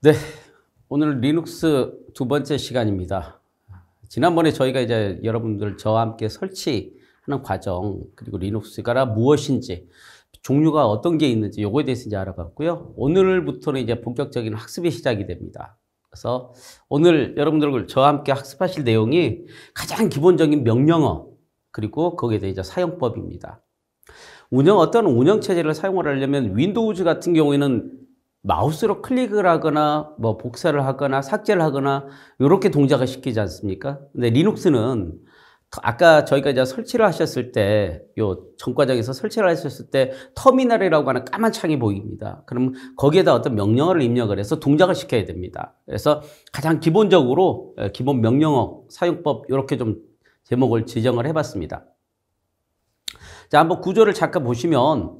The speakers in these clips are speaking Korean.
네, 오늘 리눅스 두 번째 시간입니다. 지난번에 저희가 이제 여러분들 저와 함께 설치하는 과정, 그리고 리눅스가 무엇인지, 종류가 어떤 게 있는지 요거에 대해서 이제 알아봤고요. 오늘부터는 이제 본격적인 학습이 시작이 됩니다. 그래서 오늘 여러분들 저와 함께 학습하실 내용이 가장 기본적인 명령어, 그리고 거기에 대해 이제 사용법입니다. 어떤 운영체제를 사용을 하려면 윈도우즈 같은 경우에는 마우스로 클릭을 하거나 뭐 복사를 하거나 삭제를 하거나 이렇게 동작을 시키지 않습니까? 근데 리눅스는 아까 저희가 이제 설치를 하셨을 때, 요 전 과정에서 설치를 하셨을 때 터미널이라고 하는 까만 창이 보입니다. 그럼 거기에다 어떤 명령어를 입력을 해서 동작을 시켜야 됩니다. 그래서 가장 기본적으로 기본 명령어 사용법 이렇게 좀 제목을 지정을 해봤습니다. 자, 한번 구조를 잠깐 보시면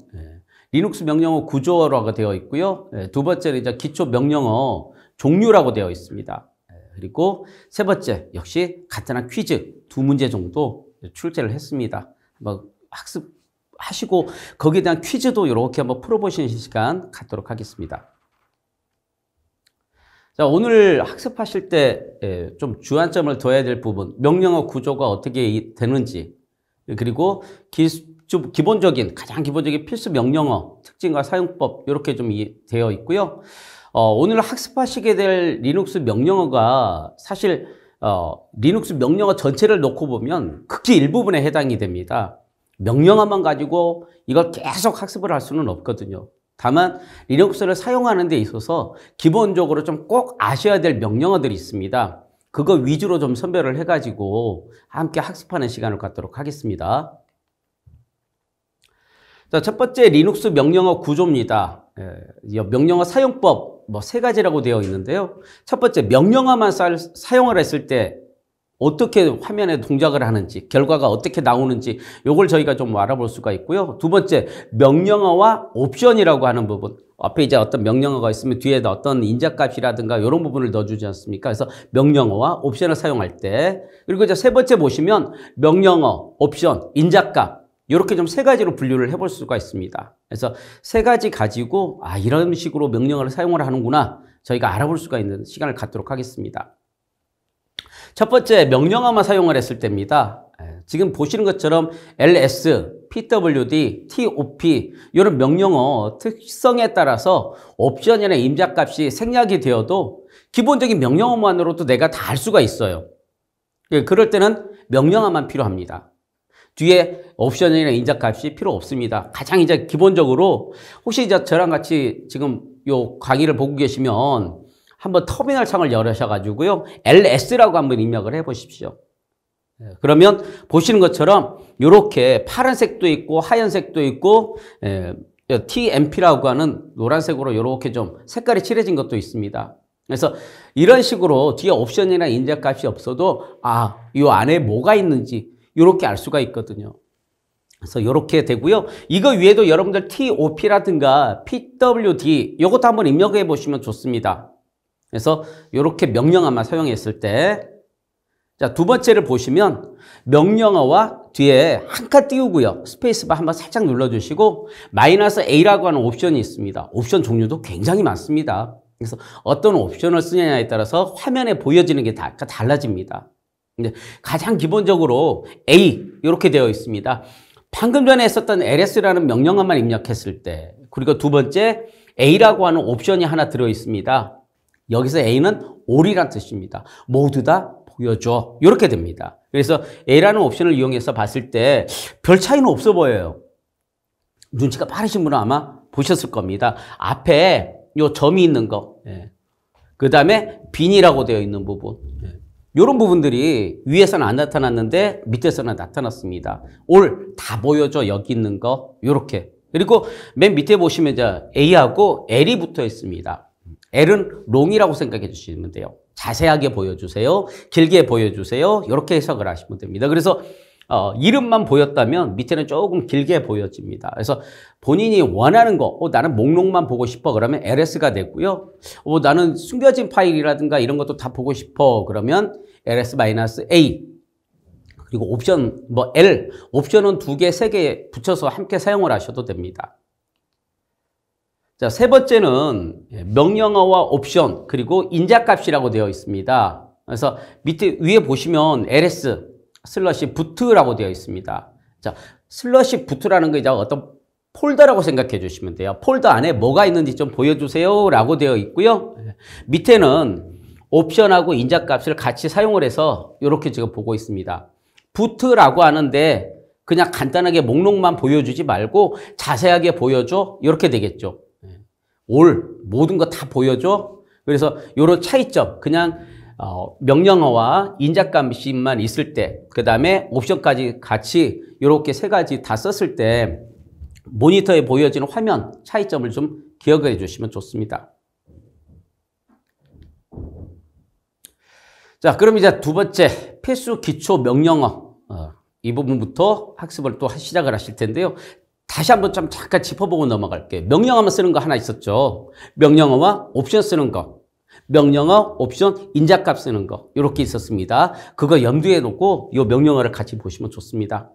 리눅스 명령어 구조라고 되어 있고요. 두 번째는 이제 기초 명령어 종류라고 되어 있습니다. 그리고 세 번째 역시 간단한 퀴즈 두 문제 정도 출제를 했습니다. 한번 학습하시고 거기에 대한 퀴즈도 이렇게 한번 풀어보시는 시간 갖도록 하겠습니다. 자, 오늘 학습하실 때 좀 주안점을 둬야 될 부분, 명령어 구조가 어떻게 되는지, 그리고 가장 기본적인 필수 명령어 특징과 사용법 이렇게 좀 되어 있고요. 오늘 학습하시게 될 리눅스 명령어가 사실 리눅스 명령어 전체를 놓고 보면 극히 일부분에 해당이 됩니다. 명령어만 가지고 이걸 계속 학습을 할 수는 없거든요. 다만 리눅스를 사용하는 데 있어서 기본적으로 좀 꼭 아셔야 될 명령어들이 있습니다. 그거 위주로 좀 선별을 해가지고 함께 학습하는 시간을 갖도록 하겠습니다. 자, 첫 번째 리눅스 명령어 구조입니다. 명령어 사용법 세 가지라고 되어 있는데요. 첫 번째 명령어만 사용을 했을 때 어떻게 화면에 동작을 하는지, 결과가 어떻게 나오는지 이걸 저희가 좀 알아볼 수가 있고요. 두 번째 명령어와 옵션이라고 하는 부분, 앞에 이제 어떤 명령어가 있으면 뒤에다 어떤 인자값이라든가 이런 부분을 넣어주지 않습니까? 그래서 명령어와 옵션을 사용할 때, 그리고 이제 세 번째 보시면 명령어, 옵션, 인자값 이렇게 좀 세 가지로 분류를 해볼 수가 있습니다. 그래서 세 가지 가지고 이런 식으로 명령어를 사용을 하는구나 저희가 알아볼 수가 있는 시간을 갖도록 하겠습니다. 첫 번째 명령어만 사용을 했을 때입니다. 지금 보시는 것처럼 ls, pwd, top 이런 명령어 특성에 따라서 옵션이나 임자값이 생략이 되어도 기본적인 명령어만으로도 내가 다 알 수가 있어요. 그럴 때는 명령어만 필요합니다. 뒤에 옵션이나 인자값이 필요 없습니다. 가장 이제 기본적으로 혹시 이제 저랑 같이 지금 요 강의를 보고 계시면 한번 터미널 창을 열으셔가지고요. LS라고 한번 입력을 해 보십시오. 그러면 보시는 것처럼 이렇게 파란색도 있고 하얀색도 있고 TMP라고 하는 노란색으로 이렇게 좀 색깔이 칠해진 것도 있습니다. 그래서 이런 식으로 뒤에 옵션이나 인자값이 없어도 이 안에 뭐가 있는지 이렇게 알 수가 있거든요. 그래서 이렇게 되고요. 이거 위에도 여러분들 TOP라든가 PWD 이것도 한번 입력해 보시면 좋습니다. 그래서 이렇게 명령어만 사용했을 때, 자, 두 번째를 보시면 명령어와 뒤에 한 칸 띄우고요. 스페이스바 한번 살짝 눌러주시고 -A라고 하는 옵션이 있습니다. 옵션 종류도 굉장히 많습니다. 그래서 어떤 옵션을 쓰느냐에 따라서 화면에 보여지는 게 다 달라집니다. 근데 가장 기본적으로 A 이렇게 되어 있습니다. 방금 전에 했었던 ls라는 명령어만 입력했을 때, 그리고 두 번째 A라고 하는 옵션이 하나 들어 있습니다. 여기서 A는 all이란 뜻입니다. 모두 다 보여줘 이렇게 됩니다. 그래서 A라는 옵션을 이용해서 봤을 때 별 차이는 없어 보여요. 눈치가 빠르신 분은 아마 보셨을 겁니다. 앞에 요 점이 있는 거, 그 다음에 bin이라고 되어 있는 부분, 이런 부분들이 위에서는 안 나타났는데 밑에서는 나타났습니다. all 다 보여줘 여기 있는 거 이렇게. 그리고 맨 밑에 보시면 이제 A하고 L이 붙어 있습니다. L은 long이라고 생각해 주시면 돼요. 자세하게 보여주세요. 길게 보여주세요. 이렇게 해석을 하시면 됩니다. 그래서 이름만 보였다면 밑에는 조금 길게 보여집니다. 그래서 본인이 원하는 거, 나는 목록만 보고 싶어 그러면 ls가 되고요. 나는 숨겨진 파일이라든가 이런 것도 다 보고 싶어 그러면 ls-a. 그리고 옵션 L, 옵션은 2개, 3개 붙여서 함께 사용을 하셔도 됩니다. 자, 세 번째는 명령어와 옵션 그리고 인자값이라고 되어 있습니다. 그래서 밑에 위에 보시면 ls 슬러시 부트라고 되어 있습니다. 자, 슬러시 부트라는 거 이제 어떤 폴더라고 생각해 주시면 돼요. 폴더 안에 뭐가 있는지 좀 보여주세요 라고 되어 있고요. 밑에는 옵션하고 인자값을 같이 사용을 해서 이렇게 지금 보고 있습니다. 부트라고 하는데 그냥 간단하게 목록만 보여주지 말고 자세하게 보여줘 이렇게 되겠죠. 모든 거 다 보여줘. 그래서 이런 차이점 그냥 명령어와 인자값만 있을 때, 그 다음에 옵션까지 같이 이렇게 세 가지 다 썼을 때 모니터에 보여지는 화면 차이점을 좀 기억해 주시면 좋습니다. 자, 그럼 이제 두 번째 필수 기초 명령어 이 부분부터 학습을 또 시작을 하실 텐데요. 다시 한번 좀 잠깐 짚어보고 넘어갈게요. 명령어만 쓰는 거 하나 있었죠. 명령어와 옵션 쓰는 거. 명령어, 옵션, 인자값 쓰는 거 이렇게 있었습니다. 그거 염두에 놓고 이 명령어를 같이 보시면 좋습니다.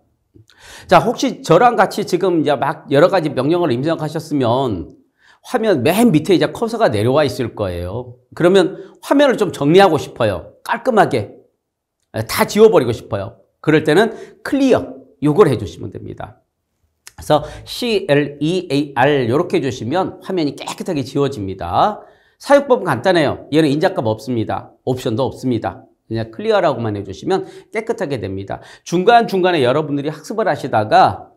자, 혹시 저랑 같이 지금 이제 막 여러 가지 명령어를 입력하셨으면 화면 맨 밑에 이제 커서가 내려와 있을 거예요. 그러면 화면을 좀 정리하고 싶어요. 깔끔하게 다 지워버리고 싶어요. 그럴 때는 클리어 이걸 해주시면 됩니다. 그래서 CLEAR 이렇게 해주시면 화면이 깨끗하게 지워집니다. 사용법은 간단해요. 얘는 인자값 없습니다. 옵션도 없습니다. 그냥 클리어라고만 해주시면 깨끗하게 됩니다. 중간중간에 여러분들이 학습을 하시다가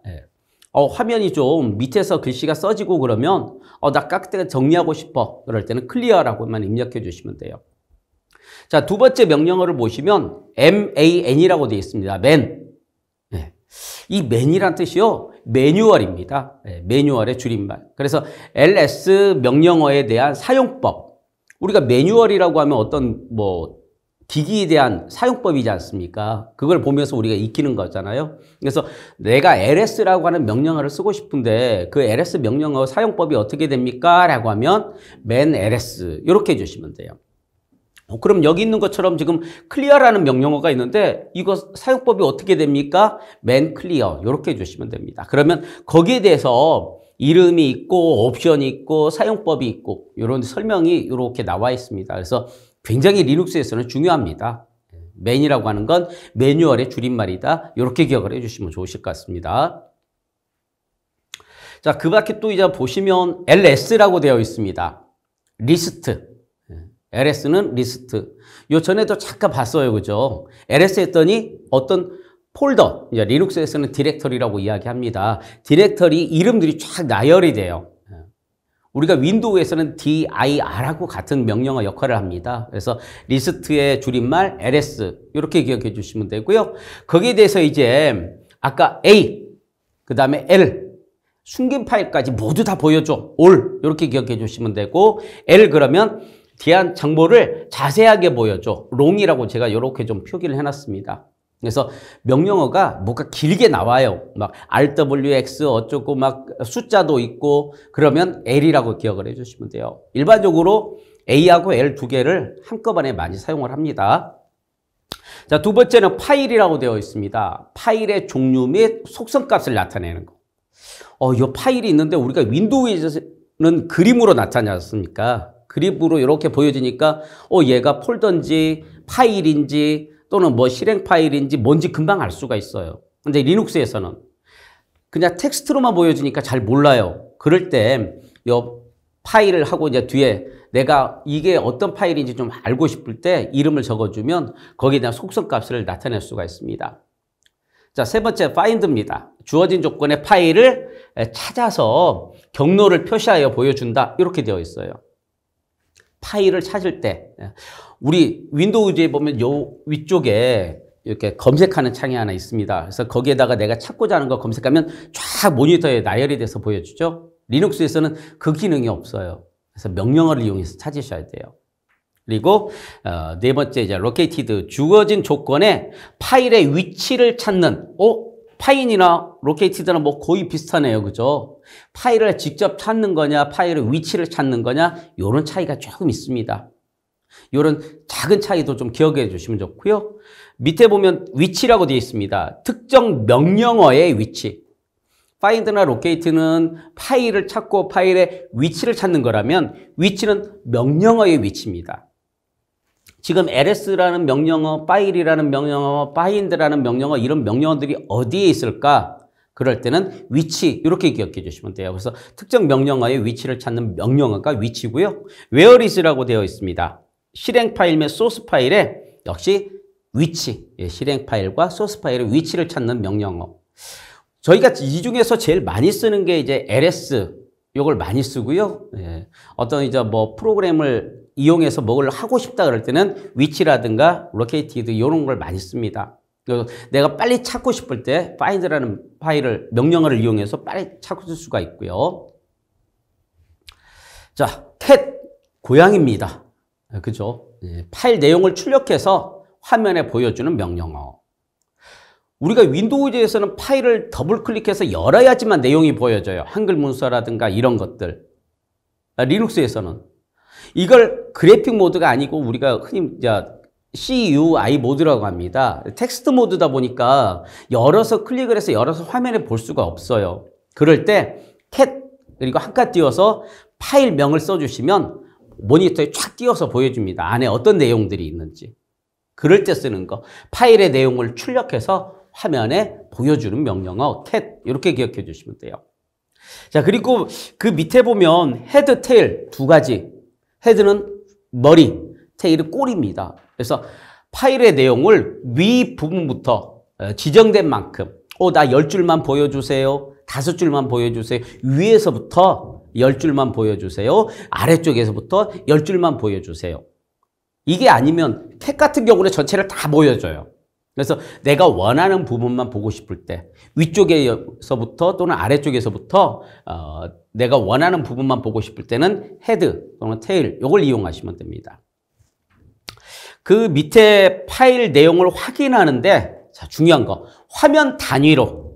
화면이 좀 밑에서 글씨가 써지고 그러면 나 깨끗하게 정리하고 싶어. 그럴 때는 클리어라고만 입력해 주시면 돼요. 자, 두 번째 명령어를 보시면 man이라고 되어 있습니다. man. 이 man이란 뜻이요. 매뉴얼입니다. 매뉴얼의 줄임말. 그래서 ls 명령어에 대한 사용법. 우리가 매뉴얼이라고 하면 어떤 기기에 대한 사용법이지 않습니까? 그걸 보면서 우리가 익히는 거잖아요. 그래서 내가 ls라고 하는 명령어를 쓰고 싶은데 그 ls 명령어 사용법이 어떻게 됩니까? 라고 하면 man ls 이렇게 해주시면 돼요. 그럼 여기 있는 것처럼 지금 클리어라는 명령어가 있는데 이거 사용법이 어떻게 됩니까? man clear 이렇게 해주시면 됩니다. 그러면 거기에 대해서 이름이 있고 옵션이 있고 사용법이 있고 이런 설명이 이렇게 나와 있습니다. 그래서 굉장히 리눅스에서는 중요합니다. man이라고 하는 건 매뉴얼의 줄임말이다. 이렇게 기억을 해주시면 좋으실 것 같습니다. 자, 그 밖에 또 이제 보시면 ls라고 되어 있습니다. 리스트. ls는 리스트. 요 전에도 잠깐 봤어요. 그죠? ls 했더니 어떤 폴더, 이제 리눅스에서는 디렉터리라고 이야기합니다. 디렉터리 이름들이 쫙 나열이 돼요. 우리가 윈도우에서는 dir하고 같은 명령어 역할을 합니다. 그래서 리스트의 줄임말 ls 이렇게 기억해 주시면 되고요. 거기에 대해서 이제 아까 a, 그 다음에 l, 숨긴 파일까지 모두 다 보여줘. all 이렇게 기억해 주시면 되고 l 그러면 대한 정보를 자세하게 보여줘. long이라고 제가 이렇게 좀 표기를 해놨습니다. 그래서 명령어가 뭔가 길게 나와요. 막 RWX 어쩌고 막 숫자도 있고 그러면 L이라고 기억을 해주시면 돼요. 일반적으로 A하고 L 두 개를 한꺼번에 많이 사용을 합니다. 자, 두 번째는 파일이라고 되어 있습니다. 파일의 종류 및 속성값을 나타내는 거. 이 파일이 있는데 우리가 윈도우에서는 그림으로 나타나지 않습니까? 그림으로 이렇게 보여지니까 얘가 폴더인지 파일인지 또는 실행 파일인지 뭔지 금방 알 수가 있어요. 근데 리눅스에서는 그냥 텍스트로만 보여주니까 잘 몰라요. 그럴 때 이 파일을 하고 이제 뒤에 내가 이게 어떤 파일인지 좀 알고 싶을 때 이름을 적어주면 거기에 대한 속성값을 나타낼 수가 있습니다. 자, 세 번째 find입니다. 주어진 조건의 파일을 찾아서 경로를 표시하여 보여준다. 이렇게 되어 있어요. 파일을 찾을 때 우리 윈도우즈에 보면 요 위쪽에 이렇게 검색하는 창이 하나 있습니다. 그래서 거기에다가 내가 찾고자 하는 거 검색하면 쫙 모니터에 나열이 돼서 보여주죠. 리눅스에서는 그 기능이 없어요. 그래서 명령어를 이용해서 찾으셔야 돼요. 그리고 네 번째 이제 located 주어진 조건에 파일의 위치를 찾는 파인이나 로케이티드는 거의 비슷하네요. 그죠? 파일을 직접 찾는 거냐, 파일의 위치를 찾는 거냐, 이런 차이가 조금 있습니다. 이런 작은 차이도 좀 기억해 주시면 좋고요. 밑에 보면 위치라고 되어 있습니다. 특정 명령어의 위치. find나 locate는 파일을 찾고 파일의 위치를 찾는 거라면 위치는 명령어의 위치입니다. 지금 ls라는 명령어, 파일이라는 명령어, find라는 명령어 이런 명령어들이 어디에 있을까? 그럴 때는 위치 이렇게 기억해 주시면 돼요. 그래서 특정 명령어의 위치를 찾는 명령어가 위치고요. where is라고 되어 있습니다. 실행 파일 및 소스 파일에 역시 위치, 실행 파일과 소스 파일의 위치를 찾는 명령어. 저희가 이 중에서 제일 많이 쓰는 게 이제 ls 이걸 많이 쓰고요. 어떤 이제 뭐 프로그램을 이용해서 뭘 하고 싶다 그럴 때는 위치라든가 located 이런 걸 많이 씁니다. 내가 빨리 찾고 싶을 때 find라는 파일을 명령어를 이용해서 빨리 찾을 수가 있고요. 자, cat 고양이입니다. 그죠? 파일 내용을 출력해서 화면에 보여주는 명령어. 우리가 윈도우즈에서는 파일을 더블 클릭해서 열어야지만 내용이 보여져요. 한글 문서라든가 이런 것들. 리눅스에서는 이걸 그래픽 모드가 아니고 우리가 흔히 CUI 모드라고 합니다. 텍스트 모드다 보니까 열어서 클릭을 해서 열어서 화면에 볼 수가 없어요. 그럴 때 cat 그리고 한칸 띄워서 파일명을 써주시면 모니터에 쫙 띄워서 보여줍니다. 안에 어떤 내용들이 있는지. 그럴 때 쓰는 거. 파일의 내용을 출력해서 화면에 보여주는 명령어 cat 이렇게 기억해 주시면 돼요. 자, 그리고 그 밑에 보면 헤드, 테일 두 가지. 헤드는 머리, 테일은 꼬리입니다. 그래서 파일의 내용을 위 부분부터 지정된 만큼 나 10줄만 보여주세요. 5줄만 보여주세요. 위에서부터 10줄만 보여주세요. 아래쪽에서부터 10줄만 보여주세요. 이게 아니면 cat 같은 경우는 전체를 다 보여줘요. 그래서 내가 원하는 부분만 보고 싶을 때 위쪽에서부터 또는 아래쪽에서부터 내가 원하는 부분만 보고 싶을 때는 헤드 또는 테일 이걸 이용하시면 됩니다. 그 밑에 파일 내용을 확인하는데 자, 중요한 거 화면 단위로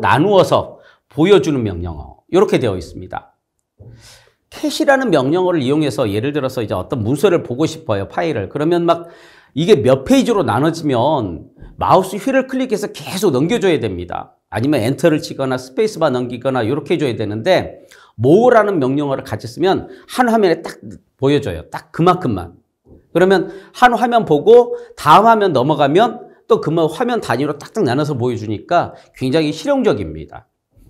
나누어서 보여주는 명령어 이렇게 되어 있습니다. 캣이라는 명령어를 이용해서 예를 들어서 이제 어떤 문서를 보고 싶어요. 파일을. 그러면 막 이게 몇 페이지로 나눠지면 마우스 휠을 클릭해서 계속 넘겨줘야 됩니다. 아니면 엔터를 치거나 스페이스바 넘기거나 이렇게 해줘야 되는데 more라는 명령어를 같이 쓰면 한 화면에 딱 보여줘요. 딱 그만큼만. 그러면 한 화면 보고 다음 화면 넘어가면 또 그 화면 단위로 딱딱 나눠서 보여주니까 굉장히 실용적입니다.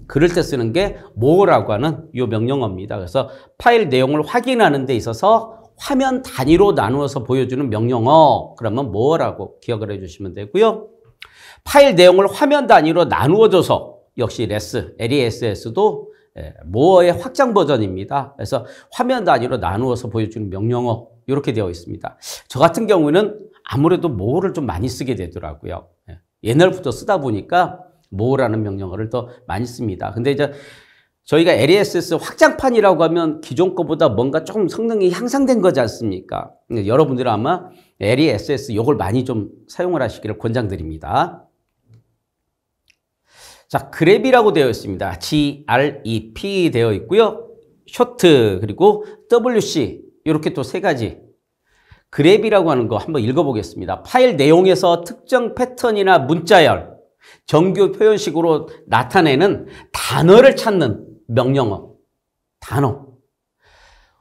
그럴 때 쓰는 게 more라고 하는 이 명령어입니다. 그래서 파일 내용을 확인하는 데 있어서 화면 단위로 나누어서 보여주는 명령어 그러면 more라고 기억을 해주시면 되고요. 파일 내용을 화면 단위로 나누어줘서 역시 LESS도 more의 확장 버전입니다. 그래서 화면 단위로 나누어서 보여주는 명령어 이렇게 되어 있습니다. 저 같은 경우는 아무래도 more를 좀 많이 쓰게 되더라고요. 옛날부터 쓰다 보니까 more라는 명령어를 더 많이 씁니다. 근데 이제 저희가 LESS 확장판이라고 하면 기존 거보다 뭔가 조금 성능이 향상된 거지 않습니까? 여러분들은 아마 LESS 이걸 많이 좀 사용을 하시기를 권장드립니다. 자, grep이라고 되어 있습니다. GREP 되어 있고요. 쇼트 그리고 WC 이렇게 또 세 가지. grep이라고 하는 거 한번 읽어보겠습니다. 파일 내용에서 특정 패턴이나 문자열, 정규 표현식으로 나타내는 단어를 찾는 명령어, 단어.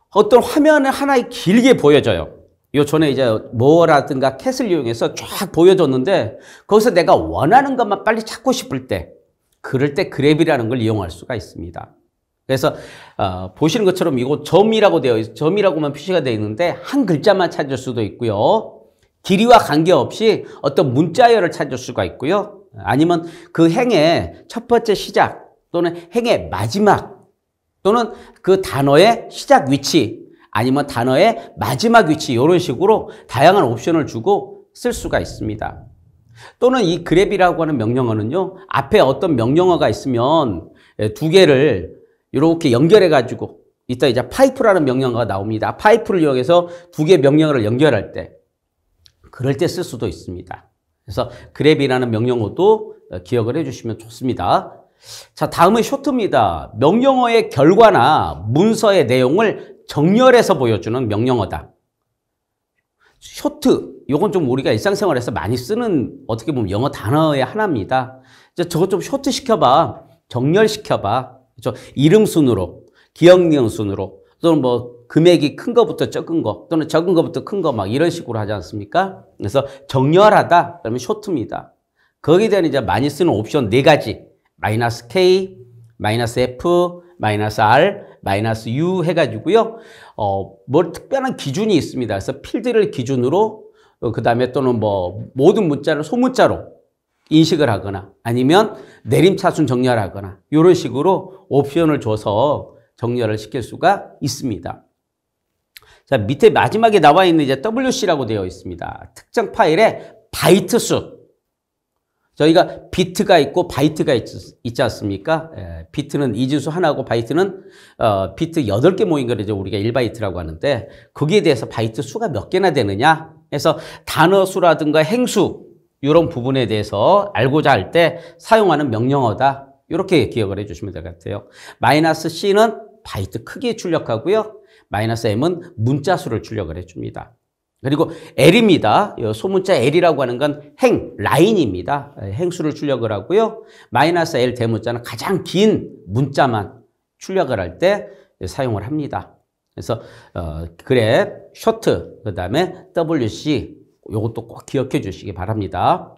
어떤 화면을 하나에 길게 보여줘요. 요 전에 이제 more라든가 cat을 이용해서 쫙 보여줬는데 거기서 내가 원하는 것만 빨리 찾고 싶을 때 그럴 때 grep이라는 걸 이용할 수가 있습니다. 그래서 보시는 것처럼 이거 점이라고 되어 있어요. 점이라고만 표시가 되어 있는데 한 글자만 찾을 수도 있고요. 길이와 관계없이 어떤 문자열을 찾을 수가 있고요. 아니면 그 행의 첫 번째 시작 또는 행의 마지막 또는 그 단어의 시작 위치 아니면 단어의 마지막 위치 이런 식으로 다양한 옵션을 주고 쓸 수가 있습니다. 또는 이 grep이라고 하는 명령어는요. 앞에 어떤 명령어가 있으면 두 개를 이렇게 연결해 가지고 이따 이제 파이프라는 명령어가 나옵니다. 파이프를 이용해서 두 개의 명령어를 연결할 때 그럴 때 쓸 수도 있습니다. 그래서 grep이라는 명령어도 기억을 해주시면 좋습니다. 자, 다음은 쇼트입니다. 명령어의 결과나 문서의 내용을 정렬해서 보여주는 명령어다. 쇼트, 요건 좀 우리가 일상생활에서 많이 쓰는 어떻게 보면 영어 단어의 하나입니다. 저거 좀 쇼트 시켜봐. 정렬시켜봐. 그렇죠? 이름 순으로, 기억령 순으로, 또는 뭐 금액이 큰 거부터 적은 거, 또는 적은 거부터 큰 거 막 이런 식으로 하지 않습니까? 그래서 정렬하다, 그러면 쇼트입니다. 거기에 대한 이제 많이 쓰는 옵션 4가지. -K, -F, -R, -U 해가지고요. 뭐 특별한 기준이 있습니다. 그래서 필드를 기준으로, 그 다음에 또는 뭐 모든 문자를 소문자로 인식을 하거나 아니면 내림차순 정렬하거나 이런 식으로 옵션을 줘서 정렬을 시킬 수가 있습니다. 자, 밑에 마지막에 나와 있는 이제 WC라고 되어 있습니다. 특정 파일의 바이트 수. 저희가 비트가 있고 바이트가 있지 않습니까? 비트는 이진수 하나고 바이트는 비트 8개 모인 걸 이제 우리가 1바이트라고 하는데 거기에 대해서 바이트 수가 몇 개나 되느냐 해서 단어 수라든가 행수 이런 부분에 대해서 알고자 할 때 사용하는 명령어다. 이렇게 기억을 해주시면 될 것 같아요. -C는 바이트 크기에 출력하고요. -M은 문자 수를 출력을 해줍니다. 그리고 L입니다. 소문자 L이라고 하는 건 라인입니다. 행수를 출력을 하고요. -L 대문자는 가장 긴 문자만 출력을 할 때 사용을 합니다. 그래서 그래, 쇼트, 그 다음에 WC, 요것도 꼭 기억해 주시기 바랍니다.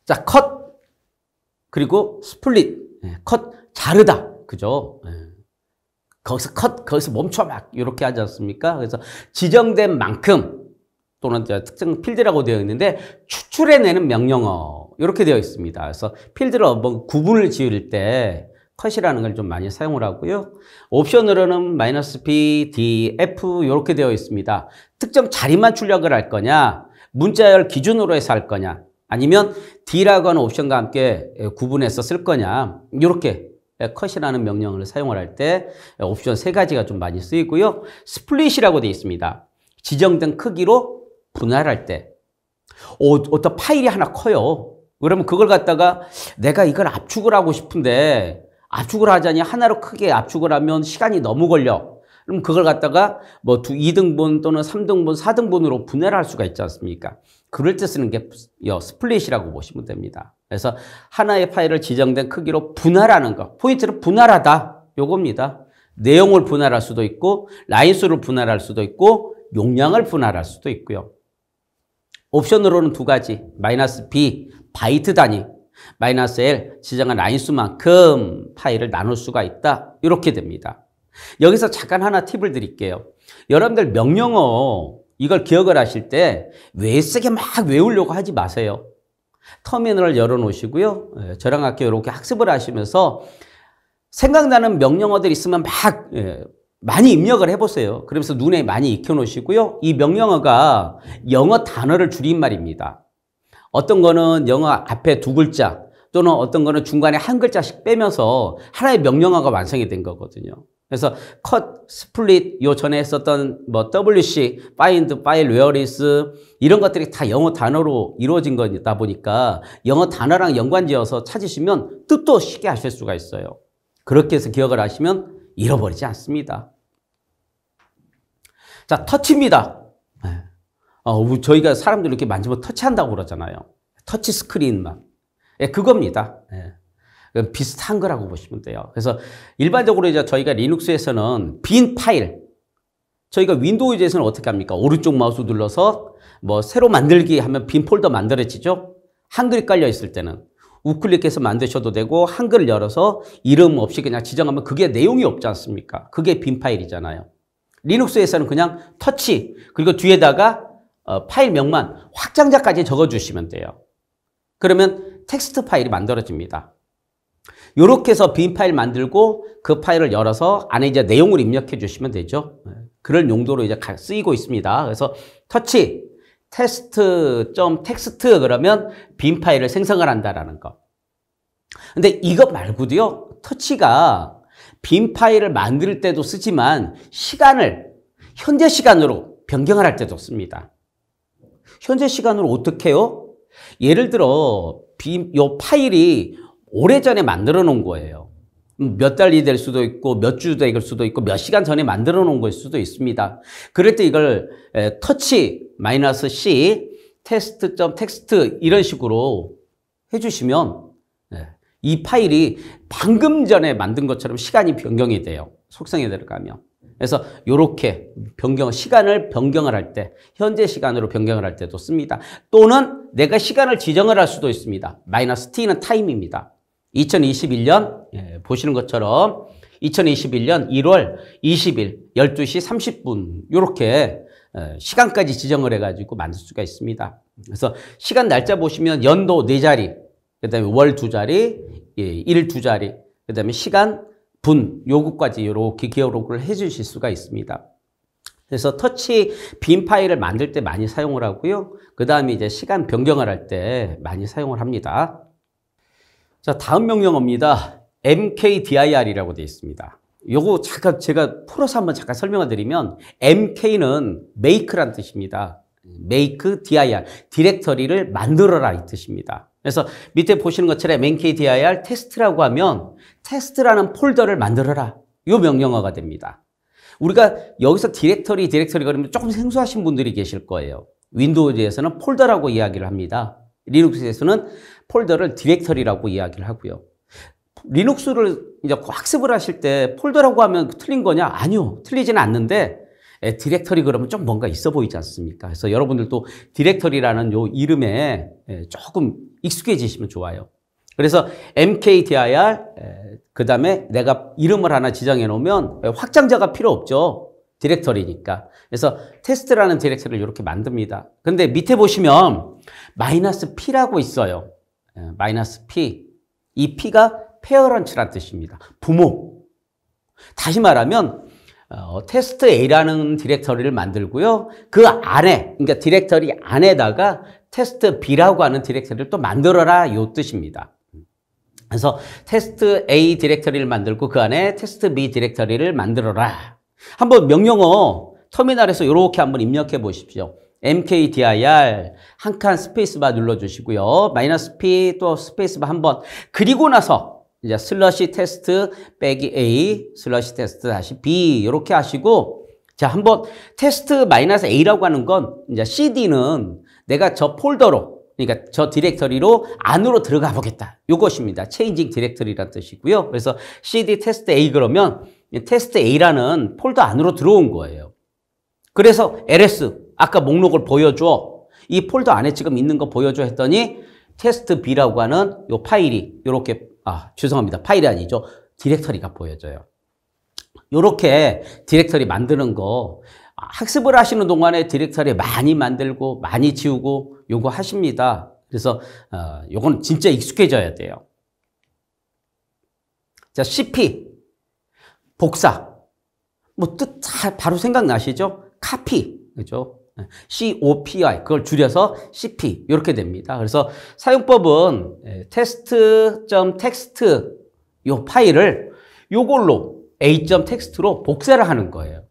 자, 컷, 그리고 스플릿, 컷, 자르다, 그죠? 거기서 컷, 거기서 멈춰 막 이렇게 하지 않습니까? 그래서 지정된 만큼 또는 특정 필드라고 되어 있는데 추출해내는 명령어 이렇게 되어 있습니다. 그래서 필드로 뭐 구분을 지을 때 컷이라는 걸 좀 많이 사용을 하고요. 옵션으로는 -B, D, F 이렇게 되어 있습니다. 특정 자리만 출력을 할 거냐, 문자열 기준으로 해서 할 거냐, 아니면 D라고 하는 옵션과 함께 구분해서 쓸 거냐, 이렇게 컷이라는 명령을 사용을 할 때 옵션 3가지가 좀 많이 쓰이고요. 스플릿이라고 되어 있습니다. 지정된 크기로 분할할 때 어떤 파일이 하나 커요. 그러면 그걸 갖다가 내가 이걸 압축을 하고 싶은데 압축을 하자니 하나로 크게 압축을 하면 시간이 너무 걸려. 그럼 그걸 갖다가 뭐 2등분 또는 3등분, 4등분으로 분할할 수가 있지 않습니까? 그럴 때 쓰는 게 스플릿이라고 보시면 됩니다. 그래서 하나의 파일을 지정된 크기로 분할하는 거. 포인트는 분할하다. 요겁니다. 내용을 분할할 수도 있고 라인 수를 분할할 수도 있고 용량을 분할할 수도 있고요. 옵션으로는 2가지. -B, 바이트 단위. -L, 지정한 라인 수만큼 파일을 나눌 수가 있다. 이렇게 됩니다. 여기서 잠깐 하나 팁을 드릴게요. 여러분들 명령어 이걸 기억을 하실 때 외쓰게 막 외우려고 하지 마세요. 터미널을 열어놓으시고요. 저랑 함께 이렇게 학습을 하시면서 생각나는 명령어들 있으면 막 많이 입력을 해보세요. 그러면서 눈에 많이 익혀놓으시고요. 이 명령어가 영어 단어를 줄임말입니다. 어떤 거는 영어 앞에 2글자 또는 어떤 거는 중간에 1글자씩 빼면서 하나의 명령어가 완성이 된 거거든요. 그래서 컷, 스플릿, 요 전에 했었던 뭐 WC, find, file, where is 이런 것들이 다 영어 단어로 이루어진 거다 보니까 영어 단어랑 연관지어서 찾으시면 뜻도 쉽게 하실 수가 있어요. 그렇게 해서 기억을 하시면 잃어버리지 않습니다. 자, 터치입니다. 저희가 사람들 이렇게 만지면 터치한다고 그러잖아요. 터치 스크린만. 그겁니다. 비슷한 거라고 보시면 돼요. 그래서 일반적으로 이제 저희가 리눅스에서는 빈 파일, 저희가 윈도우즈에서는 어떻게 합니까? 오른쪽 마우스 눌러서 뭐 새로 만들기 하면 빈 폴더 만들어지죠? 한글이 깔려 있을 때는 우클릭해서 만드셔도 되고 한글을 열어서 이름 없이 그냥 지정하면 그게 내용이 없지 않습니까? 그게 빈 파일이잖아요. 리눅스에서는 그냥 터치, 그리고 뒤에다가 파일명만 확장자까지 적어주시면 돼요. 그러면 텍스트 파일이 만들어집니다. 이렇게 해서 빈 파일 만들고 그 파일을 열어서 안에 이제 내용을 입력해 주시면 되죠. 그런 용도로 이제 쓰이고 있습니다. 그래서 터치, test.txt 그러면 빈 파일을 생성을 한다라는 거. 근데 이것 말고도요, 터치가 빈 파일을 만들 때도 쓰지만 시간을 현재 시간으로 변경을 할 때도 씁니다. 현재 시간으로 어떻게 해요? 예를 들어 요 파일이 오래전에 만들어 놓은 거예요. 몇 달이 될 수도 있고 몇 주 될 수도 있고 몇 시간 전에 만들어 놓은 걸 수도 있습니다. 그럴 때 이걸 터치 -c test.txt 이런 식으로 해주시면 이 파일이 방금 전에 만든 것처럼 시간이 변경이 돼요. 속성에 들어가면. 그래서 이렇게 시간을 변경을 할 때, 현재 시간으로 변경을 할 때도 씁니다. 또는 내가 시간을 지정을 할 수도 있습니다. -t는 타임입니다. 2021년 보시는 것처럼 2021년 1월 20일 12시 30분 이렇게 시간까지 지정을 해가지고 만들 수가 있습니다. 그래서 시간 날짜 보시면 연도 4자리, 그 다음에 월 2자리, 일 2자리, 그 다음에 시간, 분, 요것까지 이렇게 기록을 해 주실 수가 있습니다. 그래서 터치 빈 파일을 만들 때 많이 사용을 하고요. 그 다음에 이제 시간 변경을 할 때 많이 사용을 합니다. 자, 다음 명령어입니다. mkdir이라고 되어 있습니다. 요거 잠깐 제가 풀어서 한번 잠깐 설명을 드리면 mk는 make란 뜻입니다. make dir, 디렉터리를 만들어라 이 뜻입니다. 그래서 밑에 보시는 것처럼 mkdir 테스트라고 하면 테스트라는 폴더를 만들어라. 요 명령어가 됩니다. 우리가 여기서 디렉터리 그러면 조금 생소하신 분들이 계실 거예요. 윈도우즈에서는 폴더라고 이야기를 합니다. 리눅스에서는 폴더를 디렉터리라고 이야기를 하고요. 리눅스를 이제 학습을 하실 때 폴더라고 하면 틀린 거냐? 아니요. 틀리지는 않는데 디렉터리 그러면 좀 뭔가 있어 보이지 않습니까? 그래서 여러분들도 디렉터리라는 요 이름에 조금 익숙해지시면 좋아요. 그래서 mkdir 그 다음에 내가 이름을 하나 지정해 놓으면 확장자가 필요 없죠. 디렉터리니까. 그래서 테스트라는 디렉터리를 이렇게 만듭니다. 근데 밑에 보시면 -p라고 있어요. -p. 이 p가 페어런츠란 뜻입니다. 부모. 다시 말하면 테스트 A라는 디렉터리를 만들고요. 그 안에, 그러니까 디렉터리 안에다가 테스트 B라고 하는 디렉터리를 또 만들어라 이 뜻입니다. 그래서 테스트 A 디렉터리를 만들고 그 안에 테스트 B 디렉터리를 만들어라. 한번 명령어 터미널에서 이렇게 한번 입력해 보십시오. mkdir 한 칸 스페이스바 눌러주시고요. -p 또 스페이스바 한번. 그리고 나서 이제 슬러시 테스트 빼기 A 슬러시 테스트 다시 B 이렇게 하시고 자 한번 테스트 -A라고 하는 건 이제 CD는 내가 저 폴더로 그러니까 저 디렉터리로 안으로 들어가 보겠다. 이것입니다. 체인징 디렉터리란 뜻이고요. 그래서 CD 테스트 A 그러면 테스트 A라는 폴더 안으로 들어온 거예요. 그래서 ls 아까 목록을 보여줘. 이 폴더 안에 지금 있는 거 보여줘 했더니 테스트 B라고 하는 요 파일이 이렇게 죄송합니다. 파일이 아니죠. 디렉터리가 보여져요. 요렇게 디렉터리 만드는 거 학습을 하시는 동안에 디렉터리 많이 만들고 많이 지우고 요거 하십니다. 그래서 요건 진짜 익숙해져야 돼요. 자, cp 복사. 뭐 뜻 바로 생각나시죠? copy. 그죠? COPI 그걸 줄여서 CP 이렇게 됩니다. 그래서 사용법은 test.txt 요 파일을 요걸로 a.txt로 복사를 하는 거예요.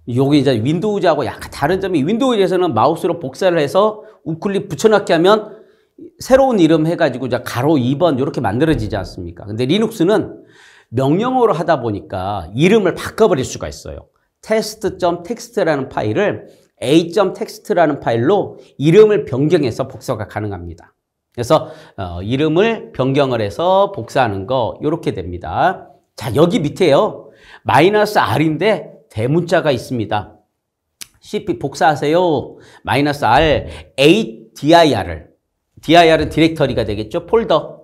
요게 이제 윈도우즈하고 약간 다른 점이 윈도우즈에서는 마우스로 복사를 해서 우클릭 붙여넣기 하면 새로운 이름 해가지고 이제 가로 2번 이렇게 만들어지지 않습니까? 근데 리눅스는 명령어로 하다 보니까 이름을 바꿔버릴 수가 있어요. test.txt라는 파일을 a.txt라는 파일로 이름을 변경해서 복사가 가능합니다. 그래서 이름을 변경을 해서 복사하는 거 이렇게 됩니다. 자, 여기 밑에요. -r인데 대문자가 있습니다. cp 복사하세요. -r a.dir을 dir은 디렉터리가 되겠죠. 폴더.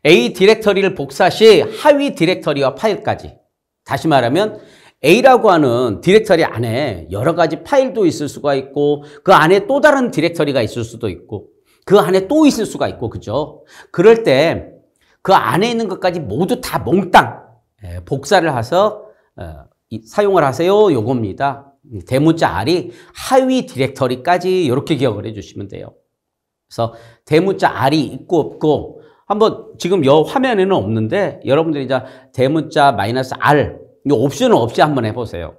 a 디렉터리를 복사 시 하위 디렉터리와 파일까지. 다시 말하면 A라고 하는 디렉터리 안에 여러 가지 파일도 있을 수가 있고 그 안에 또 다른 디렉터리가 있을 수도 있고 그 안에 또 있을 수가 있고 그죠? 그럴 때 그 안에 있는 것까지 모두 다 몽땅 복사를 해서 사용을 하세요. 요겁니다. 대문자 R이 하위 디렉터리까지 이렇게 기억을 해주시면 돼요. 그래서 대문자 R이 있고 없고 한번 지금 여 화면에는 없는데 여러분들이 이제 대문자 -R 이 옵션은 없이 한번 해보세요.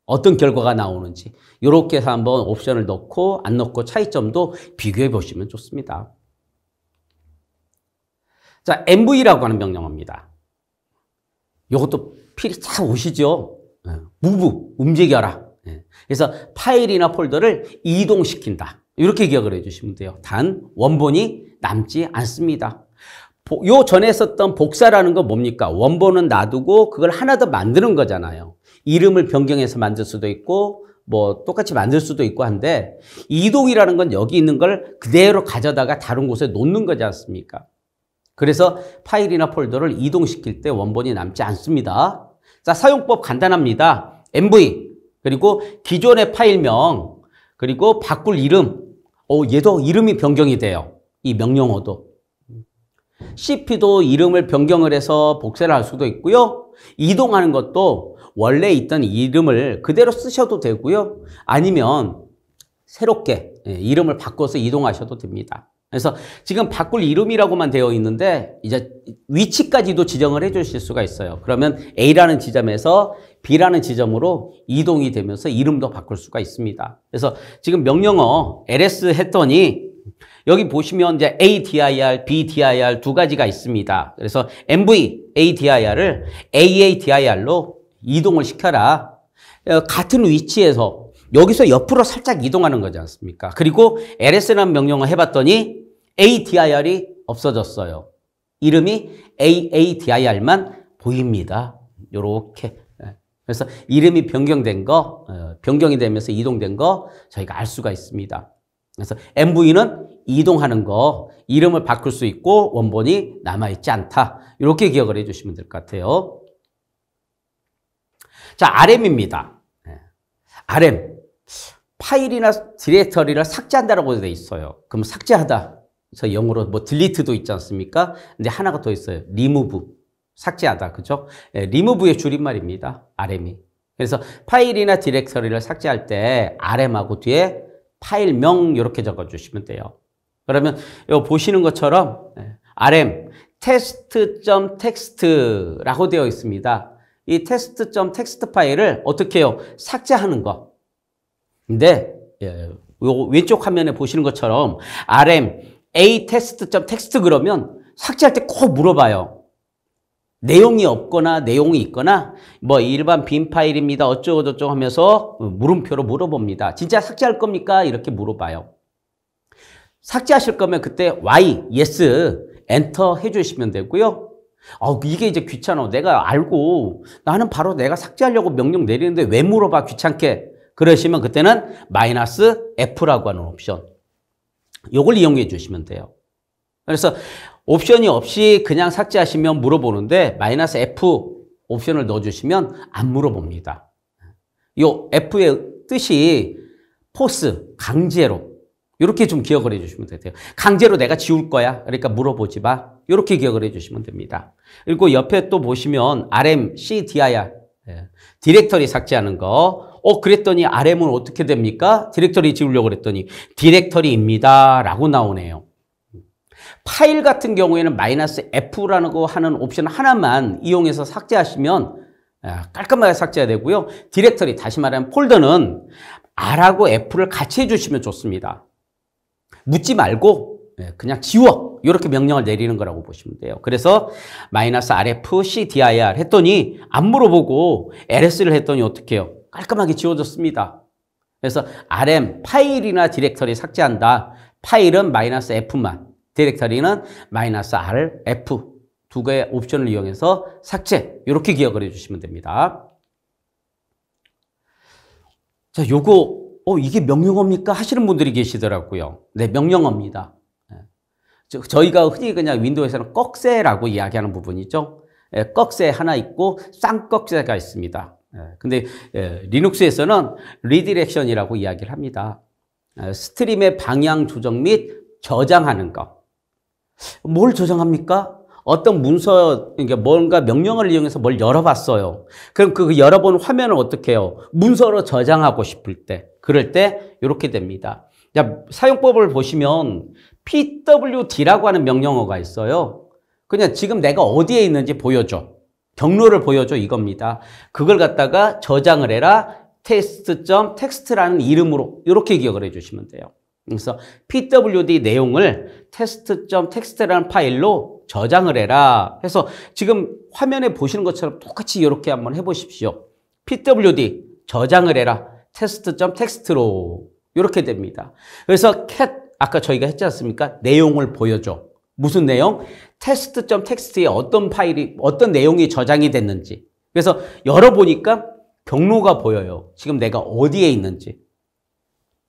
어떤 결과가 나오는지. 이렇게 해서 한번 옵션을 넣고 안 넣고 차이점도 비교해 보시면 좋습니다. 자, MV라고 하는 명령어입니다. 이것도 필이 잘 오시죠? move, 움직여라. 그래서 파일이나 폴더를 이동시킨다. 이렇게 기억을 해주시면 돼요. 단 원본이 남지 않습니다. 요 전에 썼던 복사라는 건 뭡니까? 원본은 놔두고 그걸 하나 더 만드는 거잖아요. 이름을 변경해서 만들 수도 있고 뭐 똑같이 만들 수도 있고 한데, 이동이라는 건 여기 있는 걸 그대로 가져다가 다른 곳에 놓는 거지 않습니까? 그래서 파일이나 폴더를 이동시킬 때 원본이 남지 않습니다. 자, 사용법 간단합니다. MV, 그리고 기존의 파일명, 그리고 바꿀 이름. 얘도 이름이 변경이 돼요. 이 명령어도. CP도 이름을 변경을 해서 복사를 할 수도 있고요. 이동하는 것도 원래 있던 이름을 그대로 쓰셔도 되고요. 아니면 새롭게 이름을 바꿔서 이동하셔도 됩니다. 그래서 지금 바꿀 이름이라고만 되어 있는데 이제 위치까지도 지정을 해 주실 수가 있어요. 그러면 A라는 지점에서 B라는 지점으로 이동이 되면서 이름도 바꿀 수가 있습니다. 그래서 지금 명령어 ls 했더니 여기 보시면 이제 ADIR, BDIR 두 가지가 있습니다. 그래서 MV, ADIR을 AADIR로 이동을 시켜라. 같은 위치에서 여기서 옆으로 살짝 이동하는 거지 않습니까? 그리고 LS라는 명령어 해봤더니 ADIR이 없어졌어요. 이름이 AADIR만 보입니다. 요렇게. 그래서 이름이 변경된 거, 변경이 되면서 이동된 거 저희가 알 수가 있습니다. 그래서 MV는 이동하는 거, 이름을 바꿀 수 있고 원본이 남아있지 않다. 이렇게 기억을 해주시면 될 것 같아요. 자, RM입니다. RM. 파일이나 디렉터리를 삭제한다라고 되어 있어요. 그럼 삭제하다. 그래서 영어로 뭐 delete도 있지 않습니까? 근데 하나가 더 있어요. remove. 삭제하다. 그죠? remove의 줄임말입니다. RM이. 그래서 파일이나 디렉터리를 삭제할 때 RM하고 뒤에 파일명 이렇게 적어주시면 돼요. 그러면 이거 보시는 것처럼 RM test.txt라고 되어 있습니다. 이 test.txt 파일을 어떻게 해요? 삭제하는 거. 근데 요 왼쪽 화면에 보시는 것처럼 RM a test.txt 그러면 삭제할 때 꼭 물어봐요. 내용이 없거나 내용이 있거나 뭐 일반 빈 파일입니다. 어쩌고 저쩌고 하면서 물음표로 물어봅니다. 진짜 삭제할 겁니까? 이렇게 물어봐요. 삭제하실 거면 그때 Y, yes, 엔터 해주시면 되고요. 이게 이제 귀찮아. 내가 알고 나는 바로 내가 삭제하려고 명령 내리는데 왜 물어봐 귀찮게. 그러시면 그때는 -F라고 하는 옵션. 요걸 이용해 주시면 돼요. 그래서 옵션이 없이 그냥 삭제하시면 물어보는데 -F 옵션을 넣어주시면 안 물어봅니다. 요 F의 뜻이 포스, 강제로. 이렇게 좀 기억을 해주시면 돼요. 강제로 내가 지울 거야. 그러니까 물어보지 마. 이렇게 기억을 해주시면 됩니다. 그리고 옆에 또 보시면 RM, CDIR, 디렉터리 삭제하는 거. 그랬더니 RM은 어떻게 됩니까? 디렉터리 지우려고 그랬더니 디렉터리입니다. 라고 나오네요. 파일 같은 경우에는 -F라는 거 하는 옵션 하나만 이용해서 삭제하시면 깔끔하게 삭제가 되고요. 디렉터리, 다시 말하면 폴더는 R하고 F를 같이 해주시면 좋습니다. 묻지 말고 그냥 지워. 이렇게 명령을 내리는 거라고 보시면 돼요. 그래서 -RF CDIR 했더니 안 물어보고 LS를 했더니 어떻게 해요? 깔끔하게 지워졌습니다. 그래서 RM, 파일이나 디렉터리 삭제한다. 파일은 -F만, 디렉터리는 -RF 두 개의 옵션을 이용해서 삭제. 이렇게 기억을 해주시면 됩니다. 자, 요거 이게 명령어입니까? 하시는 분들이 계시더라고요. 네, 명령어입니다. 저희가 흔히 그냥 윈도우에서는 꺽쇠라고 이야기하는 부분이죠. 꺽쇠 하나 있고 쌍꺽쇠가 있습니다. 근데 리눅스에서는 리디렉션이라고 이야기를 합니다. 스트림의 방향 조정 및 저장하는 거. 뭘 저장합니까? 어떤 문서, 그러니까 뭔가 명령어를 이용해서 뭘 열어봤어요. 그럼 그 열어본 화면을 어떻게 해요? 문서로 저장하고 싶을 때, 그럴 때 이렇게 됩니다. 자, 사용법을 보시면 pwd라고 하는 명령어가 있어요. 그냥 지금 내가 어디에 있는지 보여줘. 경로를 보여줘 이겁니다. 그걸 갖다가 저장을 해라. test.txt라는 이름으로 이렇게 기억을 해주시면 돼요. 그래서 pwd 내용을 test.txt라는 파일로 저장을 해라. 해서 지금 화면에 보시는 것처럼 똑같이 이렇게 한번 해보십시오. pwd 저장을 해라. test.txt로 이렇게 됩니다. 그래서 cat 아까 저희가 했지 않습니까? 내용을 보여줘. 무슨 내용? test.txt에 어떤 파일이 어떤 내용이 저장이 됐는지. 그래서 열어보니까 경로가 보여요. 지금 내가 어디에 있는지.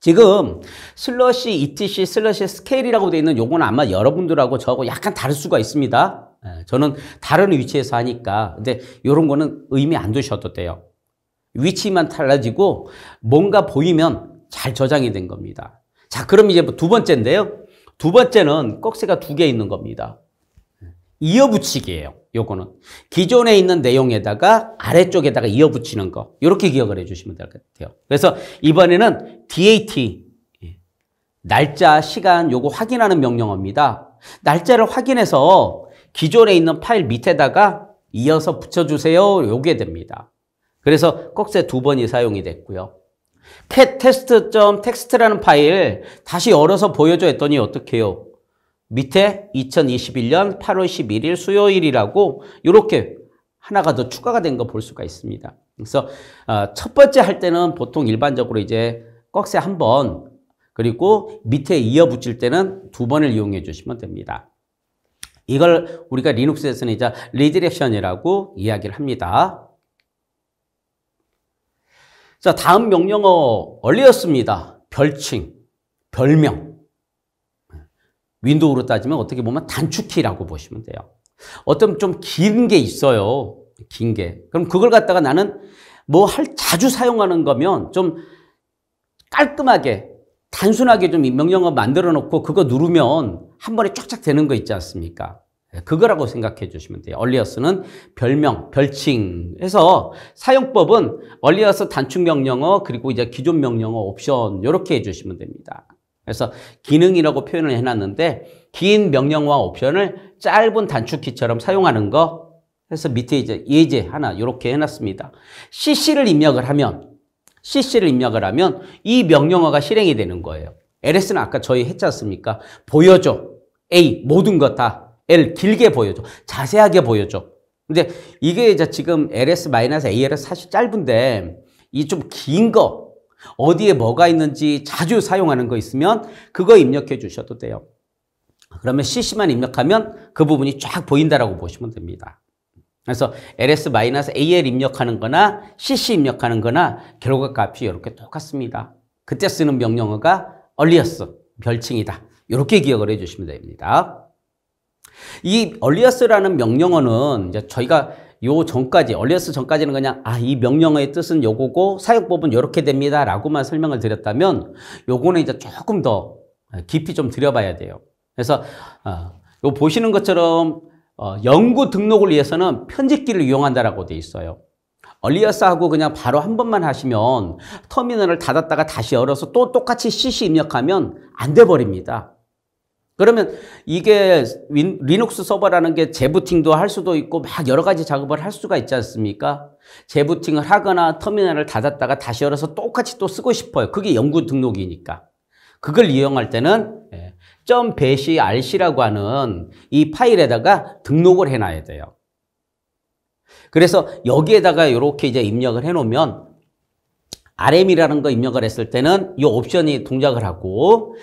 지금 /etc/scale이라고 되어 있는 요거는 아마 여러분들하고 저하고 약간 다를 수가 있습니다. 저는 다른 위치에서 하니까. 근데 이런 거는 의미 안 두셔도 돼요. 위치만 달라지고 뭔가 보이면 잘 저장이 된 겁니다. 자, 그럼 이제 두 번째인데요. 두 번째는 꺽쇠가 두 개 있는 겁니다. 이어붙이기예요. 요거는 기존에 있는 내용에다가 아래쪽에다가 이어붙이는 거. 이렇게 기억을 해주시면 될 것 같아요. 그래서 이번에는 DAT 날짜, 시간 요거 확인하는 명령어입니다. 날짜를 확인해서 기존에 있는 파일 밑에다가 이어서 붙여주세요. 요게 됩니다. 그래서 꺽쇠 두 번이 사용이 됐고요. cat test.txt라는 파일 다시 열어서 보여줘 했더니 어떻게 해요? 밑에 2021년 8월 11일 수요일이라고 이렇게 하나가 더 추가가 된 거 볼 수가 있습니다. 그래서 첫 번째 할 때는 보통 일반적으로 이제 꺽쇠 한 번 그리고 밑에 이어 붙일 때는 두 번을 이용해 주시면 됩니다. 이걸 우리가 리눅스에서는 이제 리디렉션이라고 이야기를 합니다. 자, 다음 명령어 얼리어스입니다. 별칭, 별명. 윈도우로 따지면 어떻게 보면 단축키라고 보시면 돼요. 어떤 좀 긴 게 있어요. 긴 게. 그럼 그걸 갖다가 나는 자주 사용하는 거면 좀 깔끔하게, 단순하게 좀 명령어 만들어 놓고 그거 누르면 한 번에 쫙쫙 되는 거 있지 않습니까? 그거라고 생각해 주시면 돼요. 얼리어스는 별명, 별칭 해서 사용법은 얼리어스 단축 명령어 그리고 이제 기존 명령어 옵션 이렇게 해 주시면 됩니다. 그래서 기능이라고 표현을 해놨는데 긴 명령어와 옵션을 짧은 단축키처럼 사용하는 거 해서 밑에 이제 예제 하나 이렇게 해놨습니다. cc를 입력을 하면 이 명령어가 실행이 되는 거예요. LS는 아까 저희 했지 않습니까? 보여줘. A 모든 것 다. L 길게 보여줘. 자세하게 보여줘. 근데 이게 이제 지금 LS-ALS 사실 짧은데 이 좀 긴 거 어디에 뭐가 있는지 자주 사용하는 거 있으면 그거 입력해 주셔도 돼요. 그러면 CC만 입력하면 그 부분이 쫙 보인다라고 보시면 됩니다. 그래서 LS-AL 입력하는 거나 CC 입력하는 거나 결과 값이 이렇게 똑같습니다. 그때 쓰는 명령어가 얼리어스, 별칭이다. 이렇게 기억을 해 주시면 됩니다. 이 얼리어스라는 명령어는 이제 저희가 얼리어스 전까지는 그냥 이 명령어의 뜻은 요거고 사용법은 요렇게 됩니다 라고만 설명을 드렸다면 요거는 이제 조금 더 깊이 좀 들여봐야 돼요. 그래서 요 보시는 것처럼 연구 등록을 위해서는 편집기를 이용한다라고 돼 있어요. 얼리어스하고 그냥 바로 한 번만 하시면 터미널을 닫았다가 다시 열어서 또 똑같이 CC 입력하면 안 돼 버립니다. 그러면 이게 리눅스 서버라는 게 재부팅도 할 수도 있고 막 여러 가지 작업을 할 수가 있지 않습니까? 재부팅을 하거나 터미널을 닫았다가 다시 열어서 똑같이 또 쓰고 싶어요. 그게 연구 등록이니까. 그걸 이용할 때는 .basicrc라고 하는 이 파일에다가 등록을 해놔야 돼요. 그래서 여기에다가 이렇게 이제 입력을 해놓으면 RM이라는 거 입력을 했을 때는 이 옵션이 동작을 하고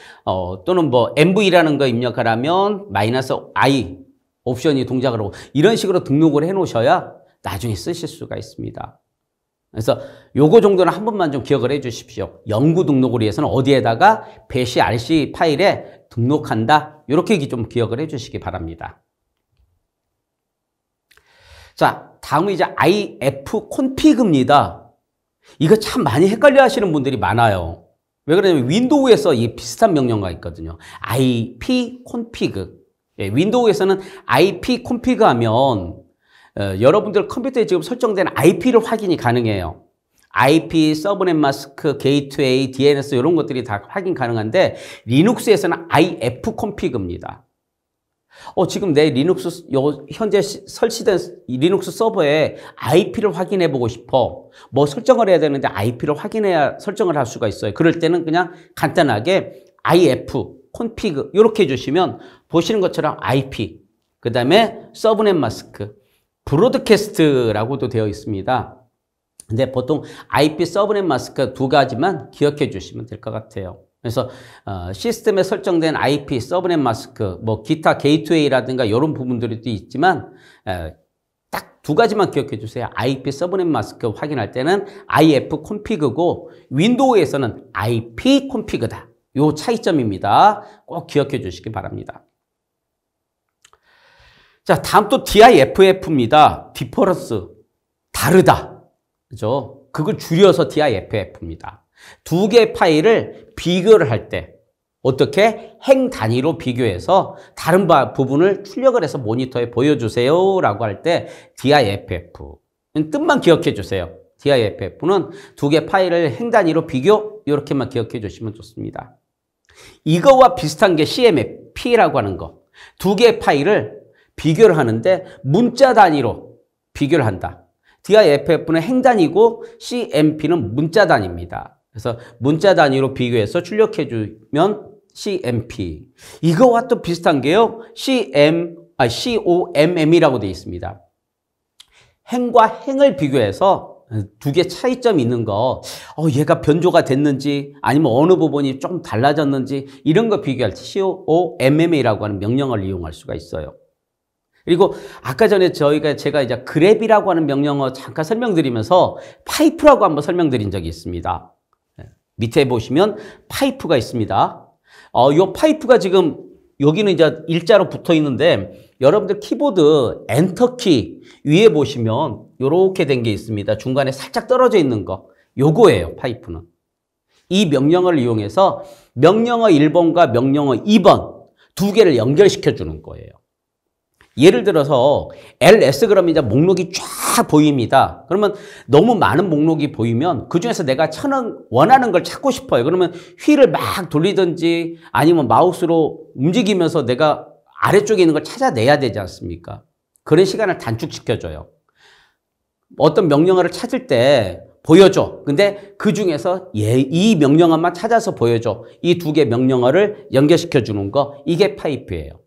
또는 MV라는 거 입력을 하면 -i 옵션이 동작을 하고 이런 식으로 등록을 해 놓으셔야 나중에 쓰실 수가 있습니다. 그래서 요거 정도는 한 번만 좀 기억을 해 주십시오. 연구 등록을 위해서는 어디에다가 basicrc 파일에 등록한다. 이렇게 좀 기억을 해 주시기 바랍니다. 자, 다음은 이제 ifconfig입니다. 이거 참 많이 헷갈려 하시는 분들이 많아요. 왜 그러냐면 윈도우에서 이 비슷한 명령어가 있거든요. ifconfig. 윈도우에서는 ifconfig 하면 여러분들 컴퓨터에 지금 설정된 IP를 확인이 가능해요. IP, 서브넷 마스크, 게이트웨이, DNS 이런 것들이 다 확인 가능한데 리눅스에서는 ifconfig입니다. 지금 내 리눅스 현재 설치된 리눅스 서버에 IP를 확인해 보고 싶어. 설정을 해야 되는데 IP를 확인해야 설정을 할 수가 있어요. 그럴 때는 그냥 간단하게 ifconfig 이렇게 해주시면 보시는 것처럼 IP 그 다음에 서브넷 마스크, 브로드캐스트라고도 되어 있습니다. 근데 보통 IP 서브넷 마스크 두 가지만 기억해 주시면 될 것 같아요. 그래서 시스템에 설정된 IP 서브넷 마스크, 뭐 기타 게이트웨이라든가 이런 부분들이 있지만 딱 두 가지만 기억해 주세요. IP 서브넷 마스크 확인할 때는 IF 콘피그고 윈도우에서는 IP 콘피그다. 요 차이점입니다. 꼭 기억해 주시기 바랍니다. 자, 다음 또 DIFF입니다. 디퍼런스, 다르다. 그죠? 그걸 줄여서 DIFF입니다. 두 개의 파일을 비교를 할 때 어떻게 행 단위로 비교해서 다른 부분을 출력을 해서 모니터에 보여주세요 라고 할 때 DIFF 뜻만 기억해 주세요. DIFF는 두 개 파일을 행 단위로 비교 이렇게만 기억해 주시면 좋습니다. 이거와 비슷한 게 CMP라고 하는 거. 두 개의 파일을 비교를 하는데 문자 단위로 비교를 한다. DIFF는 행 단위고 CMP는 문자 단위입니다. 그래서 문자 단위로 비교해서 출력해 주면 CMP. 이거와 또 비슷한 게요. COMM이라고 되어 있습니다. 행과 행을 비교해서 두 개 차이점이 있는 거, 얘가 변조가 됐는지 아니면 어느 부분이 좀 달라졌는지 이런 거 비교할 때 COMM이라고 하는 명령어를 이용할 수가 있어요. 그리고 아까 전에 제가 이제 그랩이라고 하는 명령어 잠깐 설명드리면서 파이프라고 한번 설명드린 적이 있습니다. 밑에 보시면 파이프가 있습니다. 요 파이프가 지금 여기는 이제 일자로 붙어 있는데 여러분들 키보드 엔터키 위에 보시면 요렇게 된 게 있습니다. 중간에 살짝 떨어져 있는 거. 요거예요, 파이프는. 이 명령어를 이용해서 명령어 1번과 명령어 2번 두 개를 연결시켜 주는 거예요. 예를 들어서 LS 그러면 이제 목록이 쫙 보입니다. 그러면 너무 많은 목록이 보이면 그중에서 내가 원하는 걸 찾고 싶어요. 그러면 휠을 막 돌리든지 아니면 마우스로 움직이면서 내가 아래쪽에 있는 걸 찾아내야 되지 않습니까? 그런 시간을 단축시켜줘요. 어떤 명령어를 찾을 때 보여줘. 근데 그 중에서 이 명령어만 찾아서 보여줘. 이 두 개 명령어를 연결시켜 주는 거, 이게 파이프예요.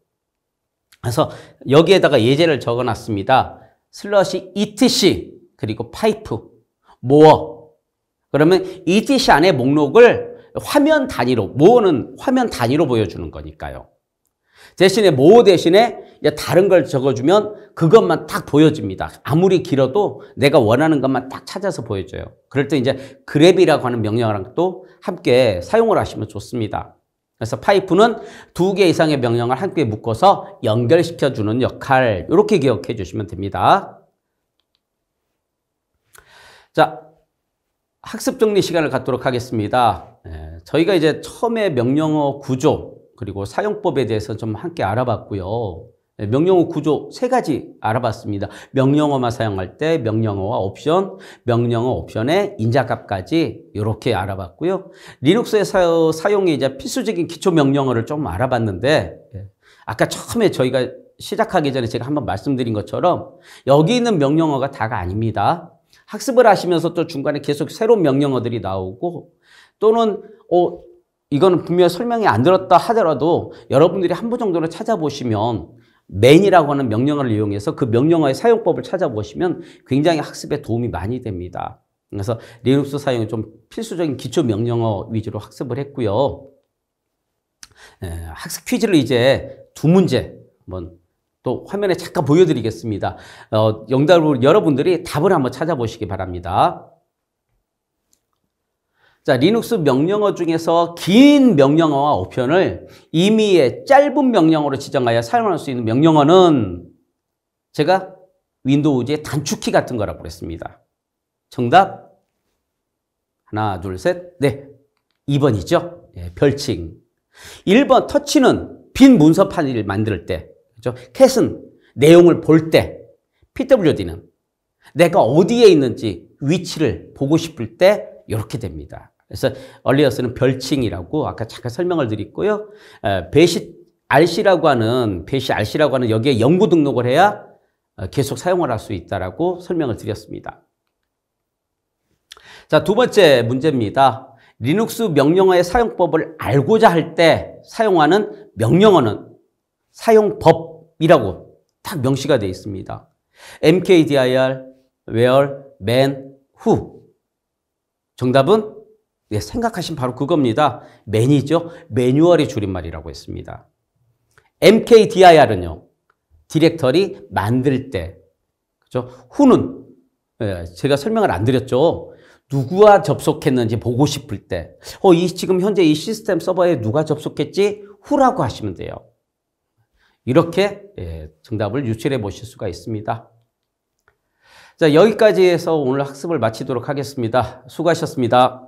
그래서 여기에다가 예제를 적어놨습니다. /etc 그리고 파이프 모어. 그러면 etc 안에 목록을 화면 단위로, 모어는 화면 단위로 보여주는 거니까요. 대신에 모어 대신에 다른 걸 적어주면 그것만 딱 보여집니다. 아무리 길어도 내가 원하는 것만 딱 찾아서 보여줘요. 그럴 때 이제 그랩이라고 하는 명령어랑 또 함께 사용을 하시면 좋습니다. 그래서 파이프는 두 개 이상의 명령을 함께 묶어서 연결시켜주는 역할, 이렇게 기억해 주시면 됩니다. 자, 학습 정리 시간을 갖도록 하겠습니다. 저희가 이제 처음에 명령어 구조 그리고 사용법에 대해서 좀 함께 알아봤고요. 명령어 구조 세 가지 알아봤습니다. 명령어만 사용할 때 명령어와 옵션, 명령어 옵션의 인자값까지 이렇게 알아봤고요. 리눅스의 사용에 이제 필수적인 기초 명령어를 좀 알아봤는데, 아까 처음에 저희가 시작하기 전에 제가 한번 말씀드린 것처럼 여기 있는 명령어가 다가 아닙니다. 학습을 하시면서 또 중간에 계속 새로운 명령어들이 나오고, 또는 이거는 분명히 설명이 안 들었다 하더라도 여러분들이 한 번 정도는 찾아보시면 맨이라고 하는 명령어를 이용해서 그 명령어의 사용법을 찾아보시면 굉장히 학습에 도움이 많이 됩니다. 그래서 리눅스 사용은 좀 필수적인 기초 명령어 위주로 학습을 했고요. 학습 퀴즈를 이제 두 문제 한번 또 화면에 잠깐 보여드리겠습니다. 영답으로 여러분들이 답을 한번 찾아보시기 바랍니다. 자, 리눅스 명령어 중에서 긴 명령어와 옵션을 임의의 짧은 명령어로 지정하여 사용할 수 있는 명령어는 제가 윈도우즈의 단축키 같은 거라고 그랬습니다. 정답 하나, 둘, 셋, 네, 2번이죠. 네, 별칭. 1번 터치는 빈 문서 파일을 만들 때, 그렇죠? 캣은 내용을 볼 때, PWD는 내가 어디에 있는지 위치를 보고 싶을 때 이렇게 됩니다. 그래서 얼리어스는 별칭이라고 아까 잠깐 설명을 드렸고요. RC라고 하는 여기에 연구 등록을 해야 계속 사용을 할 수 있다라고 설명을 드렸습니다. 자, 두 번째 문제입니다. 리눅스 명령어의 사용법을 알고자 할 때 사용하는 명령어는 사용법이라고 딱 명시가 되어 있습니다. mkdir, where, man, who. 정답은 네, 생각하신 바로 그겁니다. man이죠. 매뉴얼의 줄임말이라고 했습니다. mkdir은요. 디렉터리 만들 때. 그죠? who는 제가 설명을 안 드렸죠. 누구와 접속했는지 보고 싶을 때. 지금 현재 이 시스템 서버에 누가 접속했지? who라고 하시면 돼요. 이렇게 정답을 유출해 보실 수가 있습니다. 자, 여기까지 해서 오늘 학습을 마치도록 하겠습니다. 수고하셨습니다.